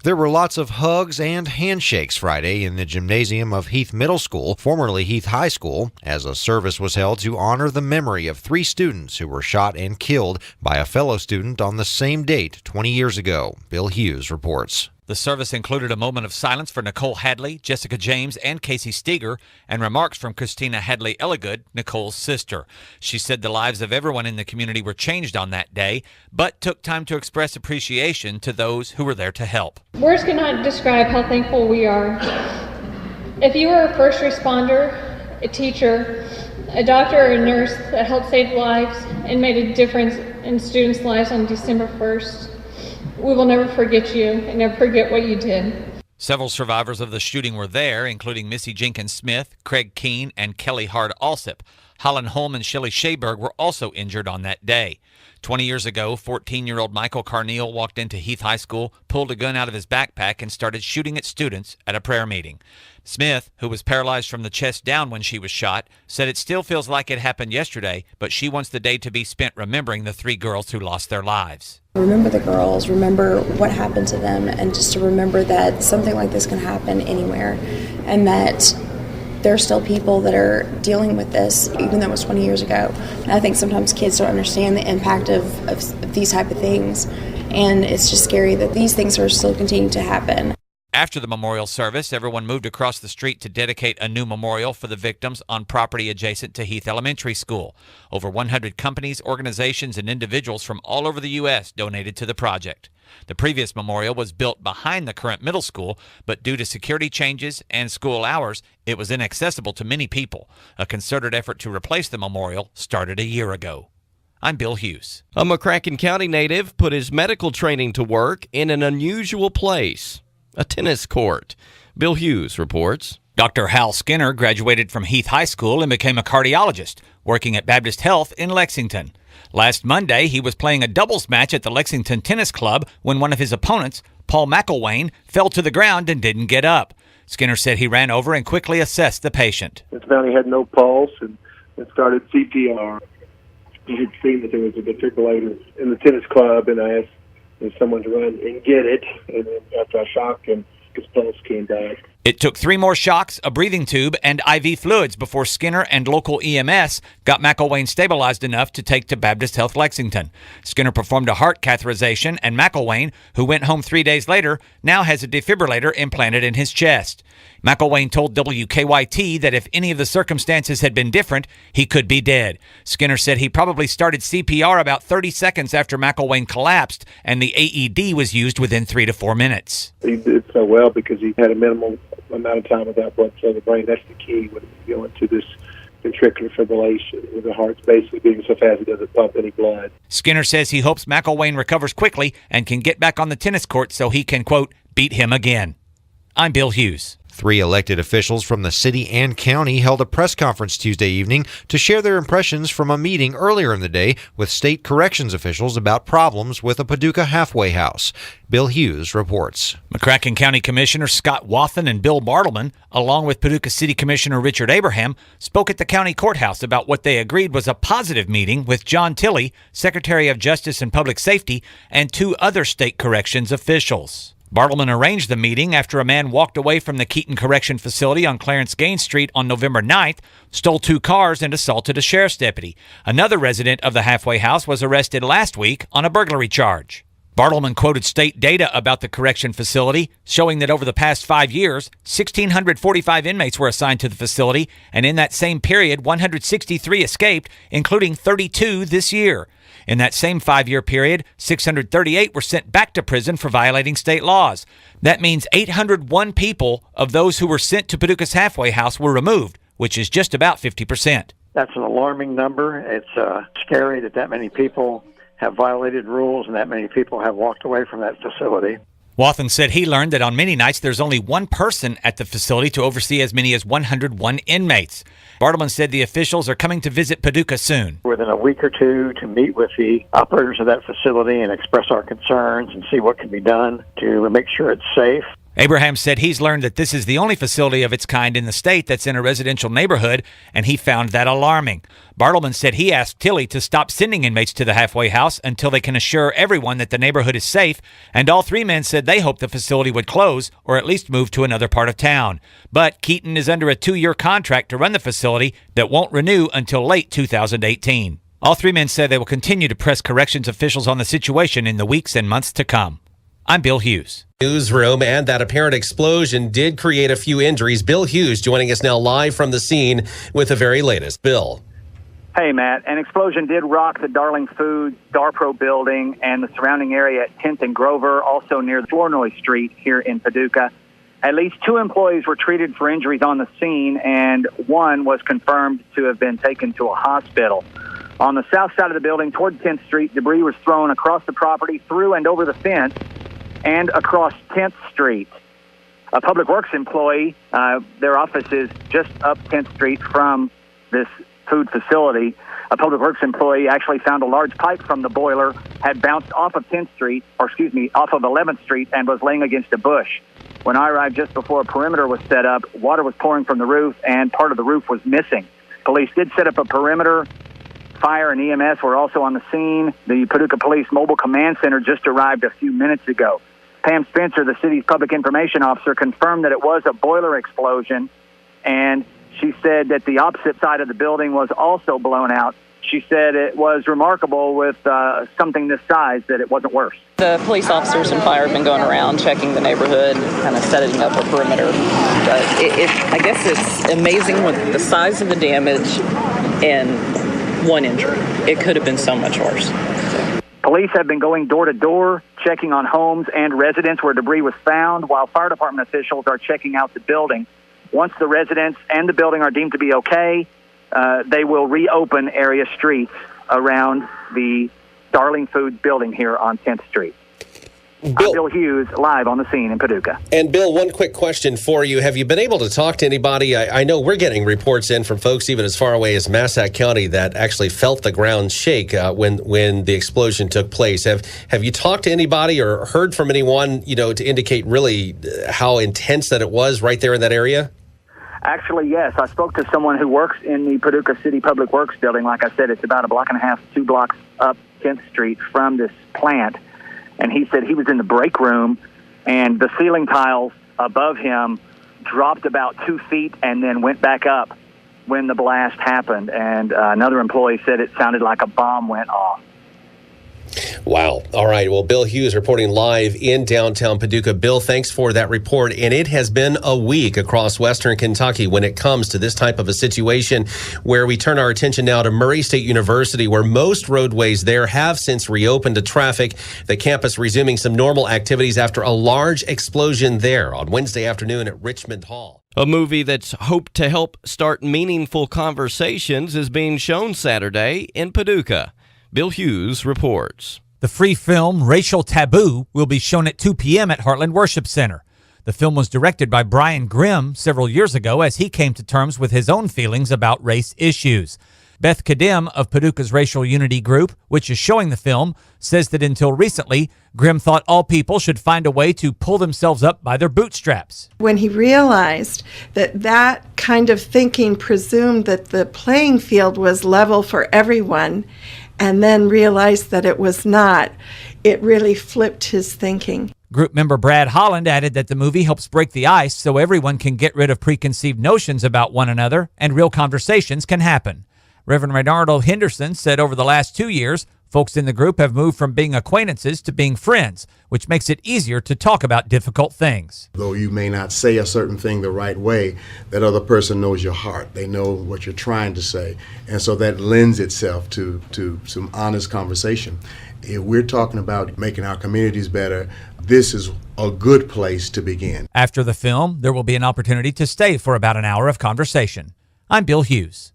There were lots of hugs and handshakes Friday in the gymnasium of Heath Middle School, formerly Heath High School, as a service was held to honor the memory of 3 students who were shot and killed by a fellow student on the same date 20 years ago. Bill Hughes reports. The service included a moment of silence for Nicole Hadley, Jessica James, and Casey Steger, and remarks from Christina Hadley Elligood, Nicole's sister. She said the lives of everyone in the community were changed on that day, but took time to express appreciation to those who were there to help. Words cannot describe how thankful we are. If you were a first responder, a teacher, a doctor, or a nurse that helped save lives and made a difference in students' lives on December 1st, we will never forget you and never forget what you did. Several survivors of the shooting were there, including Missy Jenkins Smith, Craig Keene, and Kelly Hard Alsip. Holland Holm and Shelley Shaberg were also injured on that day. 20 years ago, 14-year-old Michael Carneal walked into Heath High School, pulled a gun out of his backpack, and started shooting at students at a prayer meeting. Smith, who was paralyzed from the chest down when she was shot, said it still feels like it happened yesterday, but she wants the day to be spent remembering the 3 girls who lost their lives. Remember the girls, remember what happened to them, and just to remember that something like this can happen anywhere, and that there are still people that are dealing with this, even though it was 20 years ago. And I think sometimes kids don't understand the impact of these type of things, and it's just scary that these things are still continuing to happen. After the memorial service, everyone moved across the street to dedicate a new memorial for the victims on property adjacent to Heath Elementary School. Over 100 companies, organizations, and individuals from all over the U.S. donated to the project. The previous memorial was built behind the current middle school, but due to security changes and school hours, it was inaccessible to many people. A concerted effort to replace the memorial started a year ago. I'm Bill Hughes. A McCracken County native put his medical training to work in an unusual place, a tennis court. Bill Hughes reports. Dr. Hal Skinner graduated from Heath High School and became a cardiologist, working at Baptist Health in Lexington. Last Monday, he was playing a doubles match at the Lexington Tennis Club when one of his opponents, Paul McElwain, fell to the ground and didn't get up. Skinner said he ran over and quickly assessed the patient. It found he had no pulse and started CPR. I had seen that there was a defibrillator in the tennis club, and I asked someone to run and get it. And then after I shocked him, his pulse came back. It took 3 more shocks, a breathing tube, and IV fluids before Skinner and local EMS got McElwain stabilized enough to take to Baptist Health Lexington. Skinner performed a heart catheterization, and McElwain, who went home 3 days later, now has a defibrillator implanted in his chest. McElwain told WKYT that if any of the circumstances had been different, he could be dead. Skinner said he probably started CPR about 30 seconds after McElwain collapsed, and the AED was used within 3 to 4 minutes. He did so well because he had a minimal amount of time without blood flow to the brain. That's the key when you go into this ventricular fibrillation, where the heart's basically beating so fast it doesn't pump any blood. Skinner says he hopes McElwain recovers quickly and can get back on the tennis court so he can, quote, beat him again. I'm Bill Hughes. 3 elected officials from the city and county held a press conference Tuesday evening to share their impressions from a meeting earlier in the day with state corrections officials about problems with a Paducah halfway house. Bill Hughes reports. McCracken County Commissioner Scott Wathen and Bill Bartleman, along with Paducah City Commissioner Richard Abraham, spoke at the county courthouse about what they agreed was a positive meeting with John Tilley, Secretary of Justice and Public Safety, and 2 other state corrections officials. Bartleman arranged the meeting after a man walked away from the Keaton Correction Facility on Clarence Gaines Street on November 9th, stole 2 cars, and assaulted a sheriff's deputy. Another resident of the halfway house was arrested last week on a burglary charge. Bartleman quoted state data about the correction facility, showing that over the past 5 years, 1,645 inmates were assigned to the facility, and in that same period, 163 escaped, including 32 this year. In that same 5-year period, 638 were sent back to prison for violating state laws. That means 801 people of those who were sent to Paducah's halfway house were removed, which is just about 50%. That's an alarming number. It's scary that many people have violated rules and that many people have walked away from that facility. Wathen said he learned that on many nights there's only one person at the facility to oversee as many as 101 inmates. Bartleman said the officials are coming to visit Paducah soon. Within a week or 2 to meet with the operators of that facility and express our concerns and see what can be done to make sure it's safe. Abraham said he's learned that this is the only facility of its kind in the state that's in a residential neighborhood, and he found that alarming. Bartleman said he asked Tilley to stop sending inmates to the halfway house until they can assure everyone that the neighborhood is safe, and all three men said they hoped the facility would close or at least move to another part of town. But Keaton is under a 2-year contract to run the facility that won't renew until late 2018. All three men said they will continue to press corrections officials on the situation in the weeks and months to come. I'm Bill Hughes. Newsroom, and that apparent explosion did create a few injuries. Bill Hughes joining us now live from the scene with the very latest. Bill. Hey, Matt. An explosion did rock the Darling Foods Darpro building and the surrounding area at 10th and Grover, also near Flournoy Street here in Paducah. At least 2 employees were treated for injuries on the scene, and 1 was confirmed to have been taken to a hospital. On the south side of the building toward 10th Street, debris was thrown across the property, through and over the fence, and across 10th Street. A Public Works employee, their office is just up 10th Street from this food facility. A Public Works employee actually found a large pipe from the boiler, had bounced off of 10th Street, off of 11th Street, and was laying against a bush. When I arrived just before a perimeter was set up, water was pouring from the roof, and part of the roof was missing. Police did set up a perimeter. Fire and EMS were also on the scene. The Paducah Police Mobile Command Center just arrived a few minutes ago. Pam Spencer, the city's public information officer, confirmed that it was a boiler explosion, and she said that the opposite side of the building was also blown out. She said it was remarkable with something this size that it wasn't worse. The police officers and fire have been going around checking the neighborhood, kind of setting up a perimeter. But I guess it's amazing with the size of the damage and 1 injury. It could have been so much worse. Police have been going door to door, checking on homes and residents where debris was found, while fire department officials are checking out the building. Once the residents and the building are deemed to be okay, they will reopen area streets around the Darling Foods building here on 10th Street. I'm Bill Hughes, live on the scene in Paducah. And Bill, one quick question for you. Have you been able to talk to anybody? I know we're getting reports in from folks even as far away as Massac County that actually felt the ground shake when the explosion took place. Have you talked to anybody or heard from anyone, to indicate really how intense that it was right there in that area? Actually, yes. I spoke to someone who works in the Paducah City Public Works building. Like I said, it's about a block and a half, 2 blocks up 10th Street from this plant. And he said he was in the break room, and the ceiling tiles above him dropped about 2 feet and then went back up when the blast happened. And another employee said it sounded like a bomb went off. Wow. All right. Well, Bill Hughes reporting live in downtown Paducah. Bill, thanks for that report. And it has been a week across western Kentucky when it comes to this type of a situation, where we turn our attention now to Murray State University, where most roadways there have since reopened to traffic. The campus resuming some normal activities after a large explosion there on Wednesday afternoon at Richmond Hall. A movie that's hoped to help start meaningful conversations is being shown Saturday in Paducah. Bill Hughes reports. The free film Racial Taboo will be shown at 2 p.m. at Heartland Worship Center. The film was directed by Brian Grimm several years ago as he came to terms with his own feelings about race issues. Beth Kadim of Paducah's Racial Unity Group, which is showing the film, says that until recently, Grimm thought all people should find a way to pull themselves up by their bootstraps. When he realized that kind of thinking presumed that the playing field was level for everyone, and then realized that it was not, it really flipped his thinking. Group member Brad Holland added that the movie helps break the ice so everyone can get rid of preconceived notions about one another and real conversations can happen. Reverend Reynaldo Henderson said over the last 2 years, folks in the group have moved from being acquaintances to being friends, which makes it easier to talk about difficult things. Though you may not say a certain thing the right way, that other person knows your heart. They know what you're trying to say. And so that lends itself to some honest conversation. If we're talking about making our communities better, this is a good place to begin. After the film, there will be an opportunity to stay for about an hour of conversation. I'm Bill Hughes.